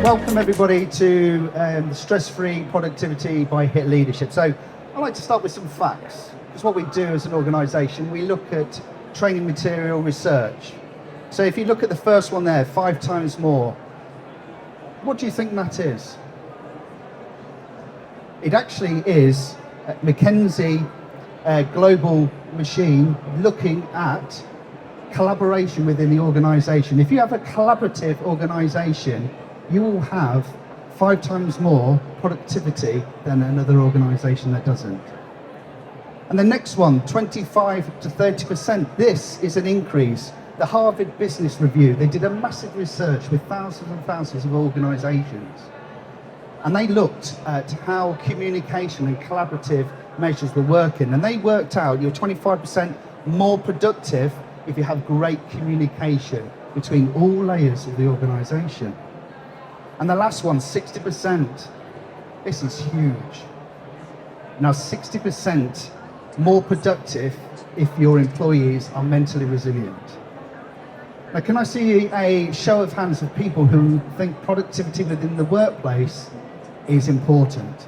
Welcome everybody to the Stress-Free Productivity by HIT Leadership. So I'd like to start with some facts, because what we do as an organisation, we look at training material research. So if you look at the first one there, 5 times more, what do you think that is? It actually is McKinsey global machine looking at collaboration within the organisation. If you have a collaborative organisation, you will have 5 times more productivity than another organisation that doesn't. And the next one, 25 to 30%. This is an increase. The Harvard Business Review, they did a massive research with thousands and thousands of organisations. And they looked at how communication and collaborative measures were working. And they worked out you're 25% more productive if you have great communication between all layers of the organisation. And the last one, 60%. This is huge. Now, 60% more productive if your employees are mentally resilient. Now, can I see a show of hands of people who think productivity within the workplace is important?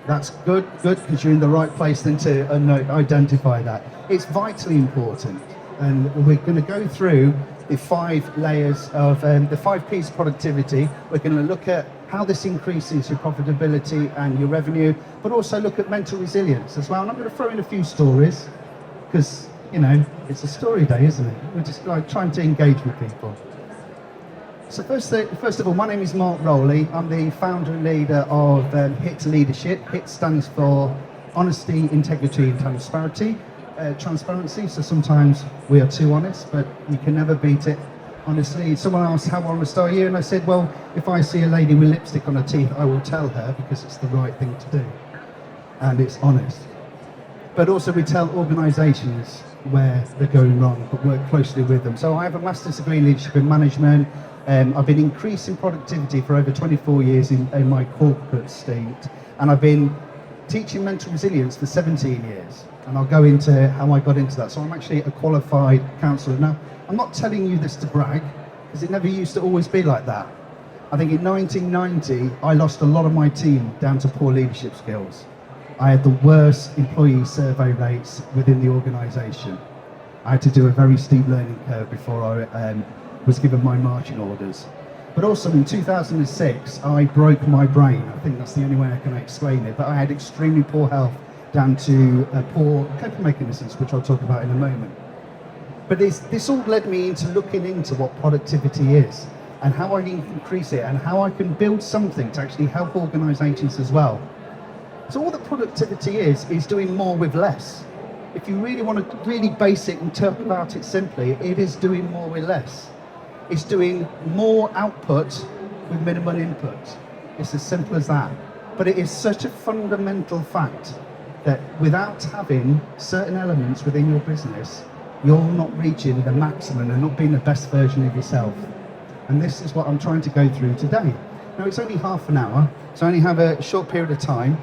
That's good, because you're in the right place then to identify that. It's vitally important. And we're going to go through the 5 layers of the 5 P's of productivity. We're going to look at how this increases your profitability and your revenue, but also look at mental resilience as well. And I'm going to throw in a few stories, because, you know, it's a story day, isn't it? We're just like trying to engage with people. So first of all, my name is Marc Rowley. I'm the founder and leader of HIT Leadership. HIT stands for Honesty, Integrity and Transparency. So sometimes we are too honest, but you can never beat it. Honestly, someone asked, how honest are you? And I said, well, if I see a lady with lipstick on her teeth, I will tell her, because it's the right thing to do. And it's honest. But also we tell organisations where they're going wrong, but work closely with them. So I have a master's degree in leadership and management. I've been increasing productivity for over 24 years in my corporate state. And I've been teaching mental resilience for 17 years. And I'll go into how I got into that. So I'm actually a qualified counsellor. Now, I'm not telling you this to brag, because it never used to always be like that. I think in 1990, I lost a lot of my team down to poor leadership skills. I had the worst employee survey rates within the organisation. I had to do a very steep learning curve before I was given my marching orders. But also in 2006, I broke my brain. I think that's the only way I can explain it. But I had extremely poor health down to poor coping mechanisms, which I'll talk about in a moment. But this all led me into looking into what productivity is and how I can increase it and how I can build something to actually help organisations as well. So all that productivity is doing more with less. If you really want to really base it and talk about it simply, it is doing more with less. It's doing more output with minimal input. It's as simple as that. But it is such a fundamental fact that without having certain elements within your business, you're not reaching the maximum and not being the best version of yourself. And this is what I'm trying to go through today. Now, it's only half an hour, so I only have a short period of time,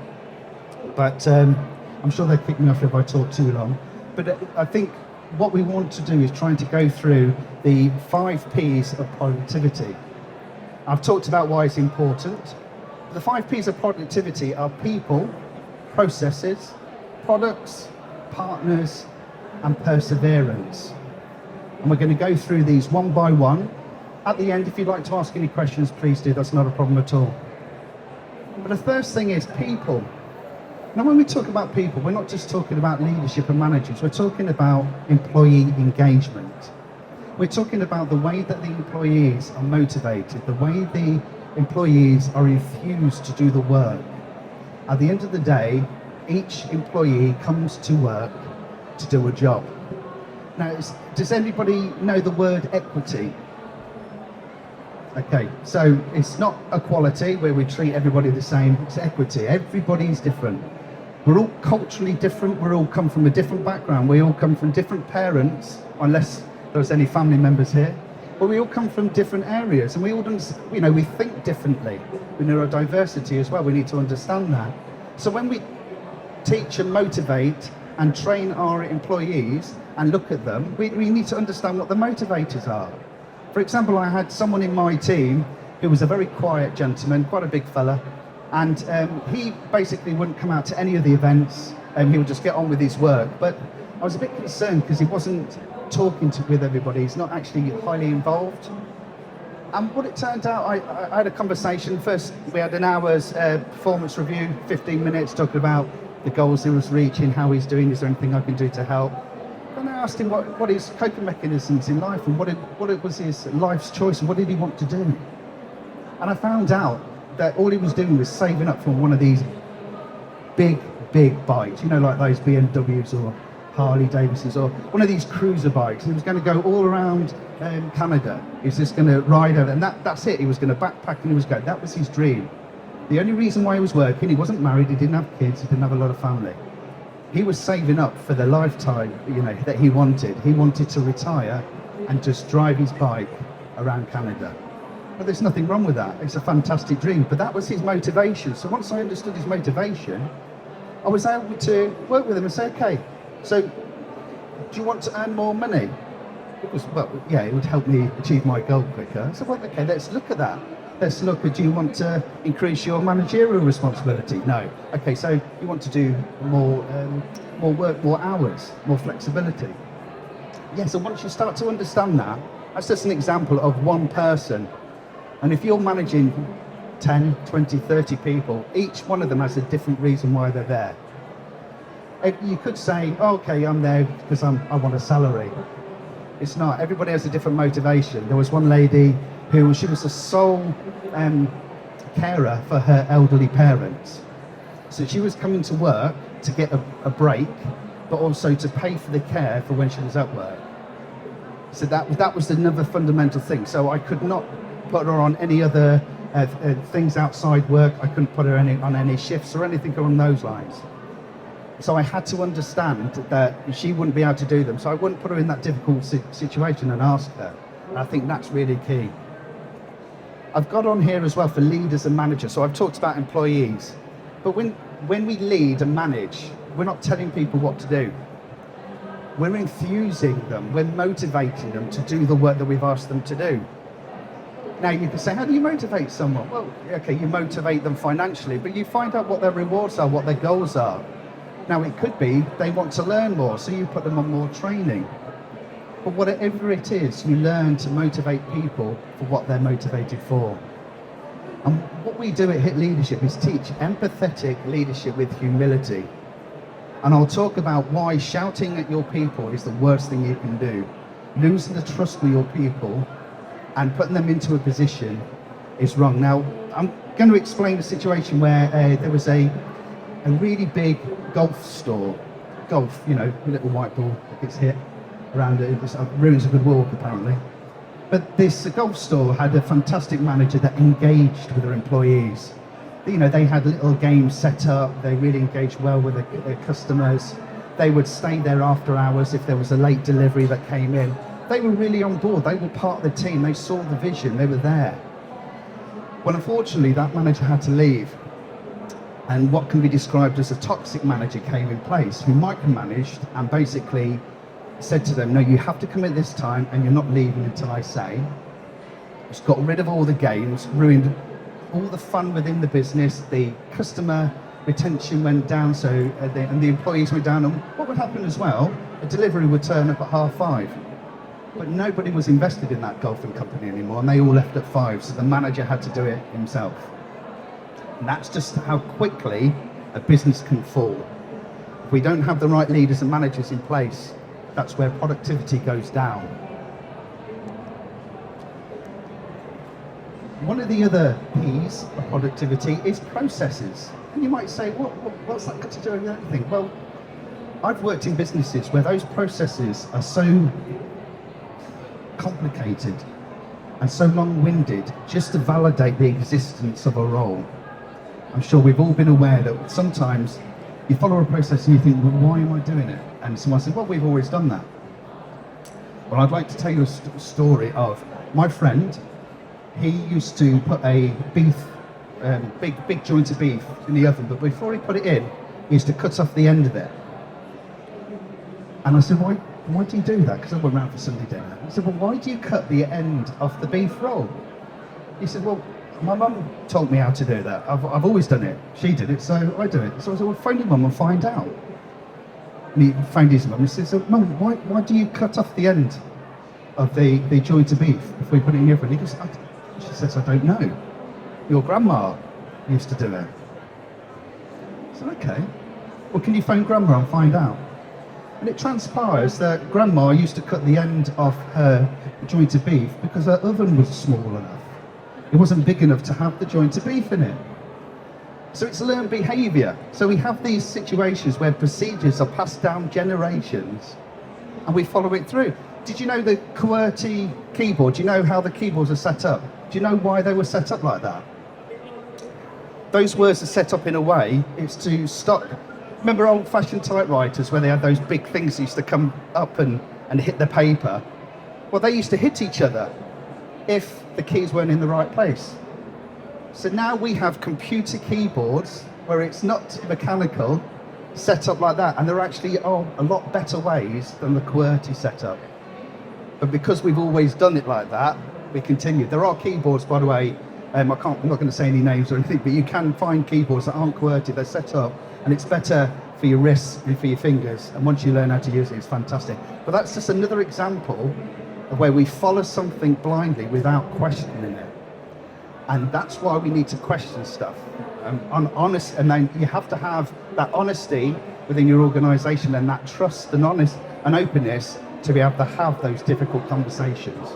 but I'm sure they'll kick me off if I talk too long. But I think what we want to do is trying to go through the 5 P's of productivity. I've talked about why it's important. The 5 P's of productivity are people, processes, products, partners, and perseverance. And we're going to go through these one by one. At the end, if you'd like to ask any questions, please do. That's not a problem at all. But the first thing is people. Now, when we talk about people, we're not just talking about leadership and managers. We're talking about employee engagement. We're talking about the way that the employees are motivated, the way the employees are infused to do the work. At the end of the day, each employee comes to work to do a job. Now, does anybody know the word equity? Okay, so it's not equality where we treat everybody the same, it's equity. Everybody's different. We're all culturally different, we all come from a different background, we all come from different parents, unless there's any family members here, but we all come from different areas and we all, we think differently. We know our diversity as well, we need to understand that. So when we teach and motivate and train our employees and look at them, we need to understand what the motivators are. For example, I had someone in my team who was a very quiet gentleman, quite a big fella, and he basically wouldn't come out to any of the events, and he would just get on with his work. But I was a bit concerned because he wasn't talking with everybody. He's not actually highly involved. And what it turned out, I had a conversation. First, we had an hour's performance review, 15 minutes, talking about the goals he was reaching, how he's doing, is there anything I can do to help? And I asked him what his coping mechanisms in life and what it was his life's choice and what did he want to do. And I found out that all he was doing was saving up for one of these big bikes, you know, like those BMWs or Harley Davidsons or one of these cruiser bikes. He was going to go all around Canada. He was just going to ride over, and that's it. He was going to backpack and he was going. That was his dream. The only reason why he was working, he wasn't married, he didn't have kids, he didn't have a lot of family. He was saving up for the lifetime, you know, that he wanted. He wanted to retire and just drive his bike around Canada. But there's nothing wrong with that. It's a fantastic dream. But that was his motivation. So once I understood his motivation, I was able to work with him and say, okay, so do you want to earn more money? Because, well, yeah, it would help me achieve my goal quicker. So, well, okay, let's look at that. Let's look at, do you want to increase your managerial responsibility? No. Okay, so you want to do more work, more hours, more flexibility. Yeah, so once you start to understand that, that's just an example of one person. And if you're managing 10, 20, 30 people, each one of them has a different reason why they're there. You could say, oh, okay, I'm there because I want a salary. It's not. Everybody has a different motivation. There was one lady who she was the sole carer for her elderly parents. So she was coming to work to get a break, but also to pay for the care for when she was at work. So that was another fundamental thing. So I could not put her on any other things outside work. I couldn't put her on any shifts or anything along those lines. So I had to understand that she wouldn't be able to do them. So I wouldn't put her in that difficult situation and ask her. And I think that's really key. I've got on here as well for leaders and managers. So I've talked about employees. But when we lead and manage, we're not telling people what to do. We're infusing them. We're motivating them to do the work that we've asked them to do. Now you can say, how do you motivate someone? Well, okay, you motivate them financially, but you find out what their rewards are, what their goals are. Now it could be they want to learn more, so you put them on more training. But whatever it is, you learn to motivate people for what they're motivated for. And what we do at HIT Leadership is teach empathetic leadership with humility. And I'll talk about why shouting at your people is the worst thing you can do. Losing the trust with your people and putting them into a position is wrong. Now, I'm going to explain a situation where there was a really big golf store. Golf, you know, a little white ball that gets hit around it. It ruins a good walk, apparently. But this golf store had a fantastic manager that engaged with their employees. You know, they had little games set up. They really engaged well with their customers. They would stay there after hours if there was a late delivery that came in. They were really on board. They were part of the team. They saw the vision. They were there. Well, unfortunately, that manager had to leave. And what can be described as a toxic manager came in place, who micromanaged and basically said to them, no, you have to come at this time and you're not leaving until I say. Just got rid of all the games, ruined all the fun within the business. The customer retention went down, and the employees went down. And what would happen as well, a delivery would turn up at 5:30. But nobody was invested in that golfing company anymore, and they all left at 5, so the manager had to do it himself. And that's just how quickly a business can fall. If we don't have the right leaders and managers in place, that's where productivity goes down. One of the other P's of productivity is processes. And you might say, what's that got to do with anything? Well, I've worked in businesses where those processes are so complicated and so long-winded just to validate the existence of a role. I'm sure we've all been aware that sometimes you follow a process and you think, well, why am I doing it? And someone said, well, we've always done that. Well, I'd like to tell you a story of my friend. He used to put a beef, big joint of beef in the oven, but before he put it in, he used to cut off the end of it. And I said, why do you do that? Because I went round for Sunday dinner. I said, well, why do you cut the end off the beef roll? He said, well, my mum taught me how to do that. I've always done it. She did it, so I do it. So I said, well, phone your mum and find out. And he phoned his mum and said, so, Mum, why do you cut off the end of the joint of beef before you put it in the oven? He goes, she says, I don't know. Your grandma used to do it. I said, okay. Well, can you phone Grandma and find out? And it transpires that Grandma used to cut the end off her joint of beef because her oven was small enough. It wasn't big enough to have the joint of beef in it. So it's learned behaviour. So we have these situations where procedures are passed down generations and we follow it through. Did you know the QWERTY keyboard? Do you know how the keyboards are set up? Do you know why they were set up like that? Those words are set up in a way, it's to stop. Remember old-fashioned typewriters where they had those big things that used to come up and hit the paper? Well, they used to hit each other if the keys weren't in the right place. So now we have computer keyboards where it's not mechanical, set up like that, and there actually are a lot better ways than the QWERTY setup. But because we've always done it like that, we continue. There are keyboards, by the way, I'm not going to say any names or anything, but you can find keyboards that aren't QWERTY, they're set up, and it's better for your wrists and for your fingers, and once you learn how to use it, it's fantastic. But that's just another example of where we follow something blindly without questioning it. And that's why we need to question stuff. Honest, and then you have to have that honesty within your organisation and that trust and openness to be able to have those difficult conversations.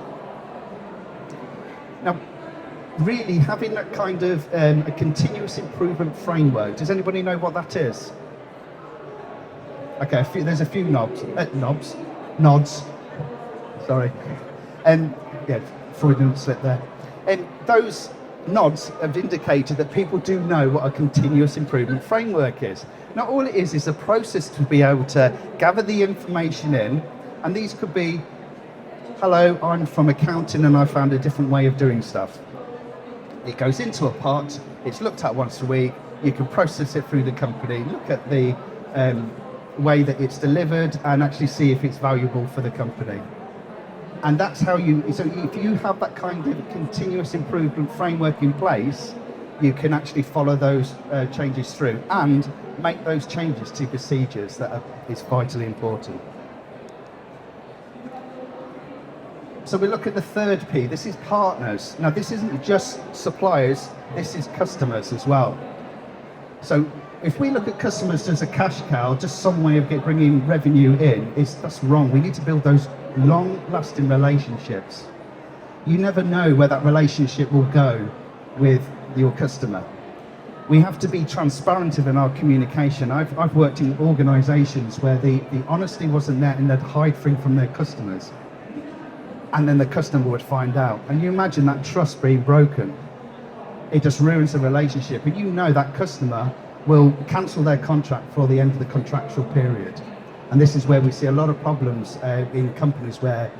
Now, really having that kind of a continuous improvement framework. Does anybody know what that is? Okay, there's a few nods. Sorry, yeah, Freudian slip there. And those nods have indicated that people do know what a continuous improvement framework is. Now, all it is a process to be able to gather the information in, and these could be, hello, I'm from accounting and I found a different way of doing stuff. It goes into a pot, it's looked at once a week, you can process it through the company, look at the way that it's delivered and actually see if it's valuable for the company. And that's how so if you have that kind of continuous improvement framework in place, you can actually follow those changes through and make those changes to procedures that is vitally important. So we look at the third P, this is partners. Now this isn't just suppliers, this is customers as well. So if we look at customers as a cash cow, just some way of bringing revenue in, that's wrong. We need to build those long-lasting relationships. You never know where that relationship will go with your customer. We have to be transparent in our communication. I've worked in organisations where the honesty wasn't there and they'd hide things from their customers. And then the customer would find out. And you imagine that trust being broken. It just ruins the relationship. And you know that customer will cancel their contract for the end of the contractual period. And this is where we see a lot of problems in companies where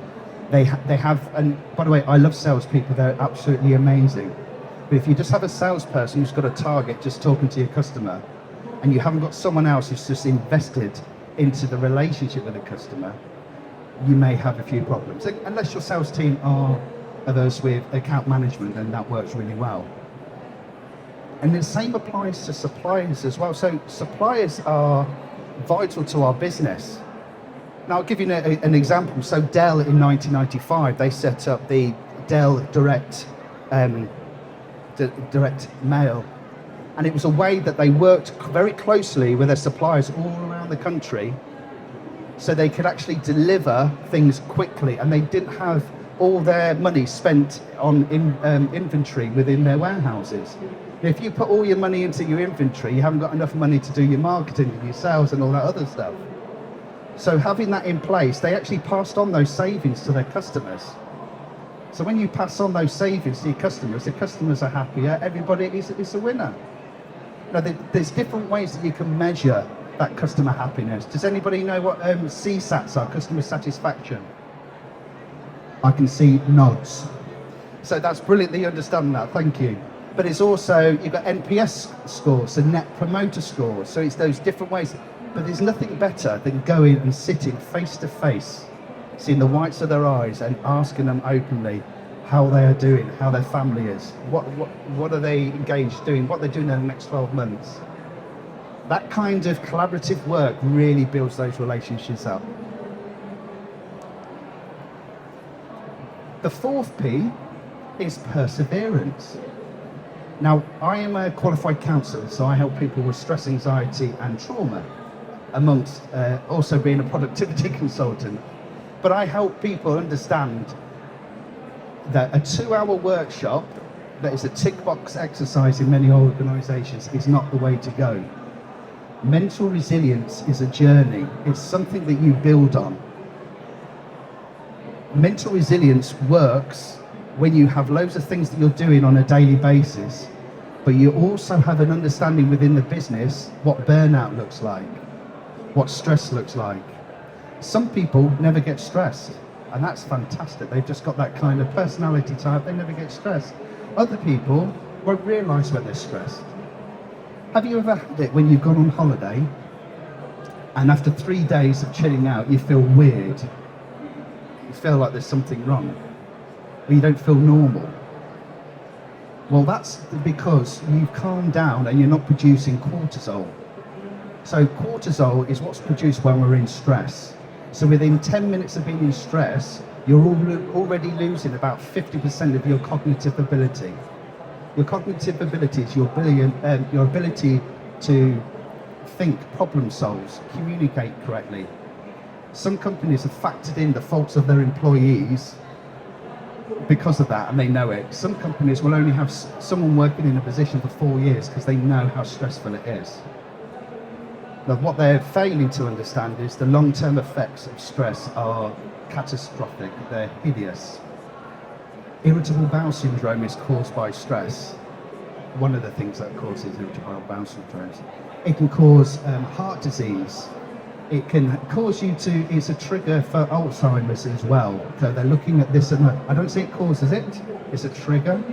they have, and by the way, I love salespeople, they're absolutely amazing. But if you just have a salesperson who's got a target just talking to your customer, and you haven't got someone else who's just invested into the relationship with the customer, you may have a few problems. Unless your sales team are averse with account management, then that works really well. And the same applies to suppliers as well. So suppliers are vital to our business. Now I'll give you an example. So Dell in 1995, they set up the Dell Direct Mail. And it was a way that they worked very closely with their suppliers all around the country so they could actually deliver things quickly, and they didn't have all their money spent on inventory within their warehouses. If you put all your money into your inventory, you haven't got enough money to do your marketing and your sales and all that other stuff. So having that in place, they actually passed on those savings to their customers. So when you pass on those savings to your customers, the customers are happier, everybody is a winner. Now, there's different ways that you can measure that customer happiness. Does anybody know what CSATs are, customer satisfaction? I can see nods. So that's brilliant that you understand that, thank you. But it's also, you've got NPS scores, so net promoter scores, so it's those different ways. But there's nothing better than going and sitting face to face, seeing the whites of their eyes and asking them openly, how they are doing, how their family is, what are they engaged doing, what they're doing in the next 12 months. That kind of collaborative work really builds those relationships up. The fourth P is perseverance. Now, I am a qualified counsellor, so I help people with stress, anxiety and trauma, amongst also being a productivity consultant. But I help people understand that a 2-hour workshop that is a tick box exercise in many organisations is not the way to go. Mental resilience is a journey. It's something that you build on. Mental resilience works when you have loads of things that you're doing on a daily basis, but you also have an understanding within the business what burnout looks like, what stress looks like. Some people never get stressed, and that's fantastic. They've just got that kind of personality type, they never get stressed. Other people won't realise when they're stressed. Have you ever had it when you've gone on holiday and after 3 days of chilling out you feel weird? You feel like there's something wrong, or you don't feel normal? Well, that's because you've calmed down and you're not producing cortisol. So cortisol is what's produced when we're in stress. So within 10 minutes of being in stress, you're already losing about 50% of your cognitive ability. Your cognitive ability is your ability to think, problem solve, communicate correctly. Some companies have factored in the faults of their employees because of that, and they know it. Some companies will only have someone working in a position for 4 years because they know how stressful it is. Now, what they're failing to understand is the long-term effects of stress are catastrophic, they're hideous. Irritable bowel syndrome is caused by stress. One of the things that causes irritable bowel syndrome. It can cause heart disease. It can cause you to, it's a trigger for Alzheimer's as well. So they're looking at this, and I don't say it causes it, it's a trigger.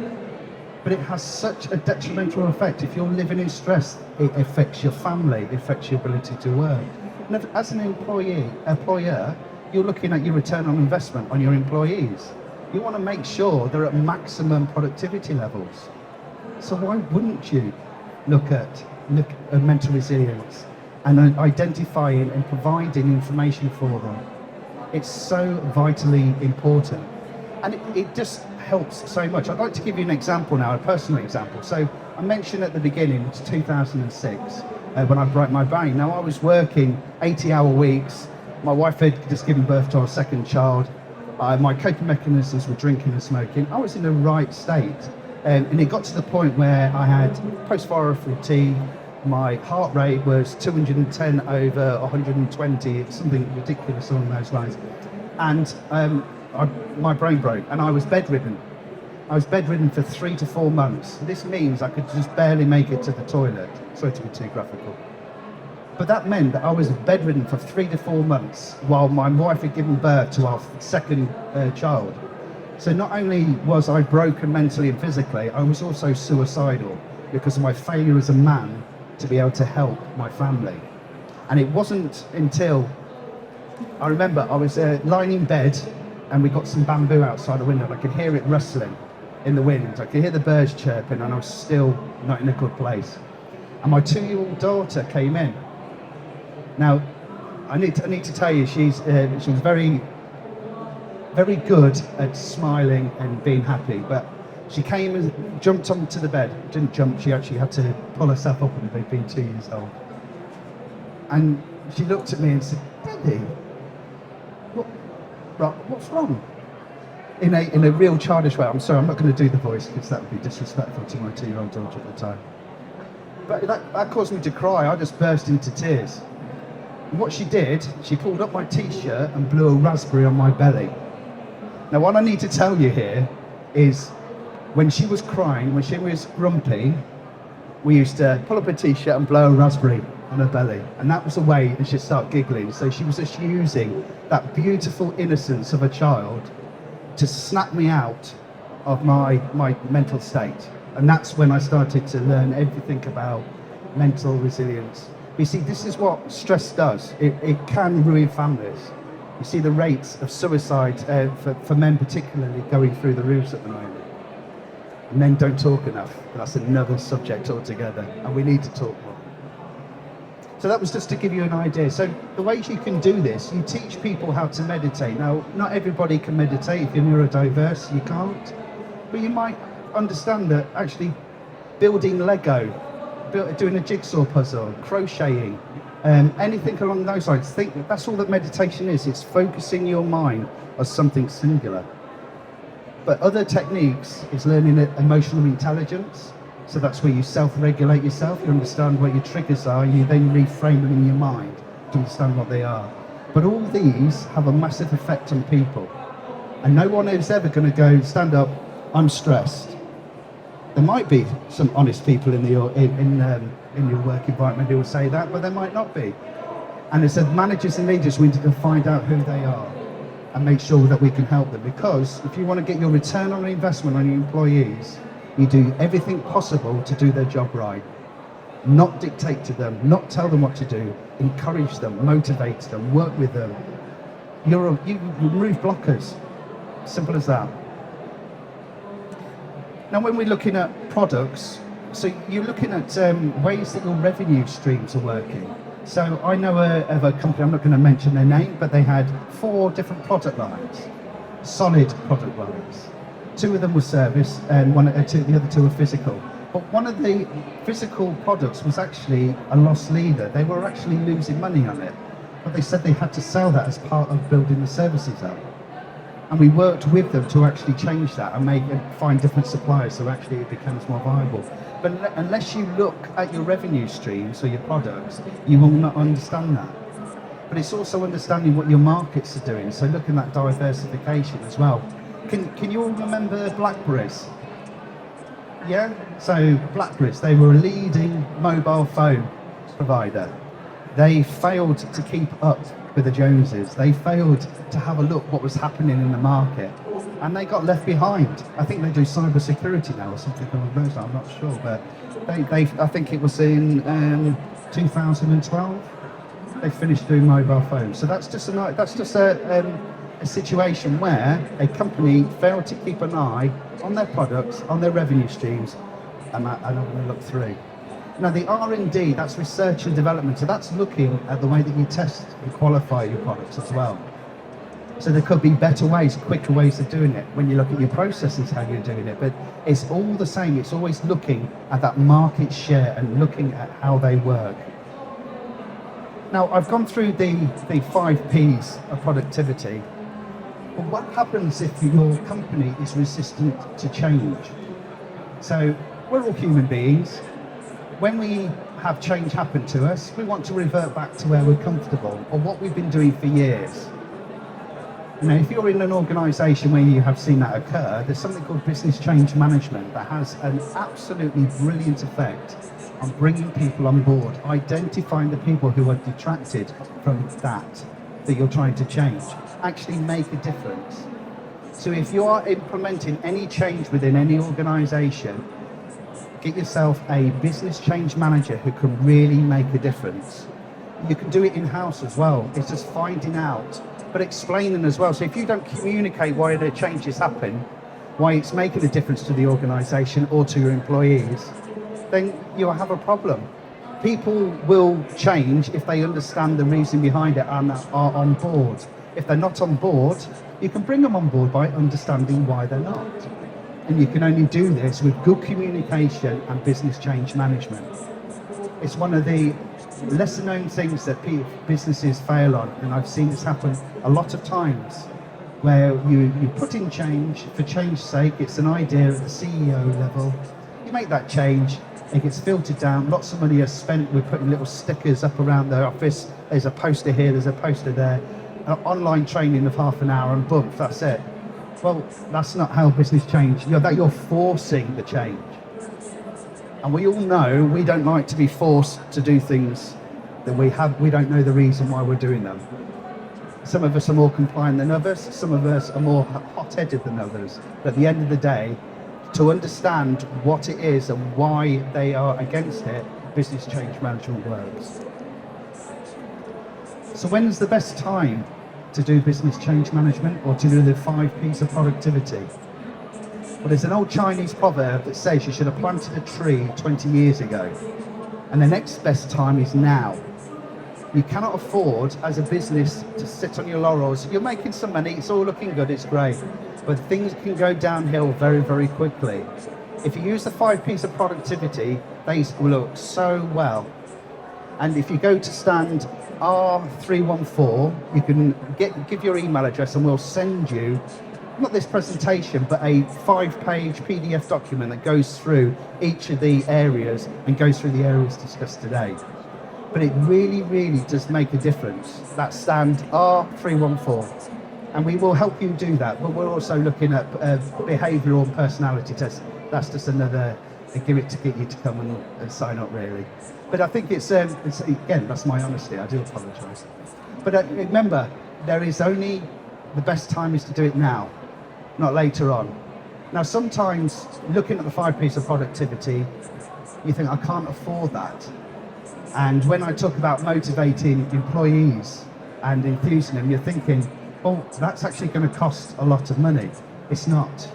But it has such a detrimental effect. If you're living in stress, it affects your family, it affects your ability to work. And as an employer, you're looking at your return on investment on your employees. You want to make sure they're at maximum productivity levels. So why wouldn't you look at mental resilience and identifying and providing information for them? It's so vitally important. And it just helps so much. I'd like to give you an example now, a personal example. So I mentioned at the beginning, it's 2006, when I broke my brain. Now I was working 80-hour weeks. My wife had just given birth to our second child. My coping mechanisms were drinking and smoking. I was in the right state. And it got to the point where I had post-viral fatigue. My heart rate was 210 over 120. It's something ridiculous along those lines. And my brain broke, and I was bedridden. I was bedridden for 3 to 4 months. This means I could just barely make it to the toilet. Sorry to be too graphical. But that meant that I was bedridden for 3 to 4 months while my wife had given birth to our second child. So not only was I broken mentally and physically, I was also suicidal because of my failure as a man to be able to help my family. And it wasn't until, I remember I was lying in bed and we got some bamboo outside the window and I could hear it rustling in the wind. I could hear the birds chirping and I was still not in a good place. And my 2-year-old daughter came in. Now, I need to tell you, she was very, very good at smiling and being happy, but she came and jumped onto the bed. Didn't jump, she actually had to pull herself up and being 2 years old. And she looked at me and said, "Daddy, what's wrong?" In a real childish way. I'm sorry, I'm not going to do the voice because that would be disrespectful to my 2-year-old daughter at the time. But that caused me to cry. I just burst into tears. And what she did, she pulled up my t-shirt and blew a raspberry on my belly. Now what I need to tell you here is when she was crying, when she was grumpy, we used to pull up her t-shirt and blow a raspberry on her belly. And that was the way and she'd start giggling. So she was just using that beautiful innocence of a child to snap me out of my mental state. And that's when I started to learn everything about mental resilience. You see, this is what stress does. It can ruin families. You see the rates of suicide for men particularly going through the roofs at the moment. Men don't talk enough. That's another subject altogether, and we need to talk more. So that was just to give you an idea. So the ways you can do this, you teach people how to meditate. Now, not everybody can meditate. If you're neurodiverse, you can't. But you might understand that actually building Lego, doing a jigsaw puzzle, crocheting, anything along those lines. Think that's all that meditation is. It's focusing your mind on something singular. But other techniques is learning emotional intelligence. So that's where you self-regulate yourself, you understand what your triggers are, and you then reframe them in your mind to understand what they are. But all these have a massive effect on people. And no one is ever going to go, stand up, I'm stressed. There might be some honest people in your work environment who will say that, but there might not be. And as managers and leaders, we need to find out who they are and make sure that we can help them. Because if you want to get your return on investment on your employees, you do everything possible to do their job right. Not dictate to them, not tell them what to do, encourage them, motivate them, work with them. You remove blockers, simple as that. Now when we're looking at products, so you're looking at ways that your revenue streams are working. So I know of a company, I'm not going to mention their name, but they had 4 different product lines, solid product lines. 2 of them were service and the other 2 were physical. But one of the physical products was actually a loss leader. They were actually losing money on it, but they said they had to sell that as part of building the services up. And we worked with them to actually change that and find different suppliers so actually it becomes more viable. But unless you look at your revenue streams or your products, you will not understand that. But it's also understanding what your markets are doing. So looking at diversification as well. Can you all remember Blackberries? Yeah? So Blackberries, they were a leading mobile phone provider. They failed to keep up with the Joneses. They failed to have a look what was happening in the market. And they got left behind. I think they do cyber security now or something along those lines, I'm not sure. But I think it was in 2012, they finished doing mobile phones. So that's just a situation where a company failed to keep an eye on their products, on their revenue streams, and I'm going to look through. Now the R&D, that's research and development, so that's looking at the way that you test and qualify your products as well. So there could be better ways, quicker ways of doing it when you look at your processes, how you're doing it, but it's all the same. It's always looking at that market share and looking at how they work. Now I've gone through the 5 Ps of productivity. But what happens if your company is resistant to change? So we're all human beings. When we have change happen to us, we want to revert back to where we're comfortable or what we've been doing for years. Now, if you're in an organisation where you have seen that occur, there's something called business change management that has an absolutely brilliant effect on bringing people on board, identifying the people who are detracted from that you're trying to change, actually make a difference. So if you are implementing any change within any organisation, get yourself a business change manager who can really make a difference. You can do it in-house as well. It's just finding out, but explaining as well. So if you don't communicate why the changes happen, why it's making a difference to the organisation or to your employees, then you'll have a problem. People will change if they understand the reason behind it and are on board. If they're not on board, you can bring them on board by understanding why they're not. And you can only do this with good communication and business change management. It's one of the lesser known things that businesses fail on, and I've seen this happen a lot of times, where you put in change for change's sake. It's an idea at the CEO level. You make that change, it gets filtered down, lots of money is spent with putting little stickers up around the office. There's a poster here, there's a poster there, online training of half an hour and boom, that's it. Well, that's not how business change, you're forcing the change. And we all know we don't like to be forced to do things that we don't know the reason why we're doing them. Some of us are more compliant than others, some of us are more hot-headed than others. But at the end of the day, to understand what it is and why they are against it, business change management works. So when's the best time to do business change management or to do the 5 P's of productivity. Well, there's an old Chinese proverb that says you should have planted a tree 20 years ago, and the next best time is now. You cannot afford, as a business, to sit on your laurels. You're making some money, it's all looking good, it's great, but things can go downhill very, very quickly. If you use the 5 P's of productivity, they look so well. And if you go to stand R314, you can give your email address and we'll send you, not this presentation, but a 5-page PDF document that goes through each of the areas and goes through the areas discussed today. But it really, really does make a difference. That stand R314. And we will help you do that. But we're also looking at behavioural and personality tests. That's just another gimmick to get you to come and sign up, really. But I think it's again, that's my honesty. I do apologise. But remember, there is only, the best time is to do it now, not later on. Now, sometimes looking at the 5 P's of productivity, you think, I can't afford that. And when I talk about motivating employees and enthusing them, you're thinking, oh, that's actually going to cost a lot of money. It's not.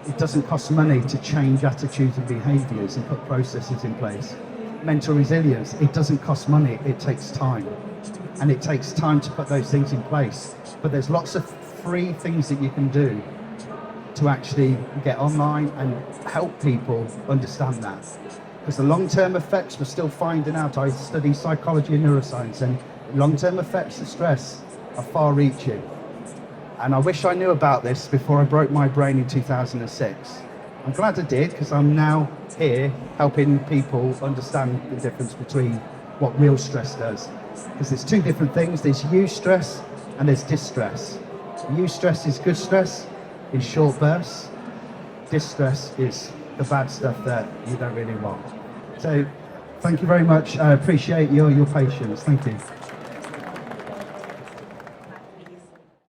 It doesn't cost money to change attitudes and behaviours and put processes in place. Mental resilience, it doesn't cost money, it takes time. And it takes time to put those things in place. But there's lots of free things that you can do to actually get online and help people understand that. Because the long-term effects, we're still finding out. I study psychology and neuroscience, and long-term effects of stress are far-reaching. And I wish I knew about this before I broke my brain in 2006. I'm glad I did, because I'm now here helping people understand the difference between what real stress does. Because there's 2 different things. There's eustress and there's distress. Eustress is good stress in short bursts. Distress is the bad stuff that you don't really want. So thank you very much. I appreciate your patience. Thank you.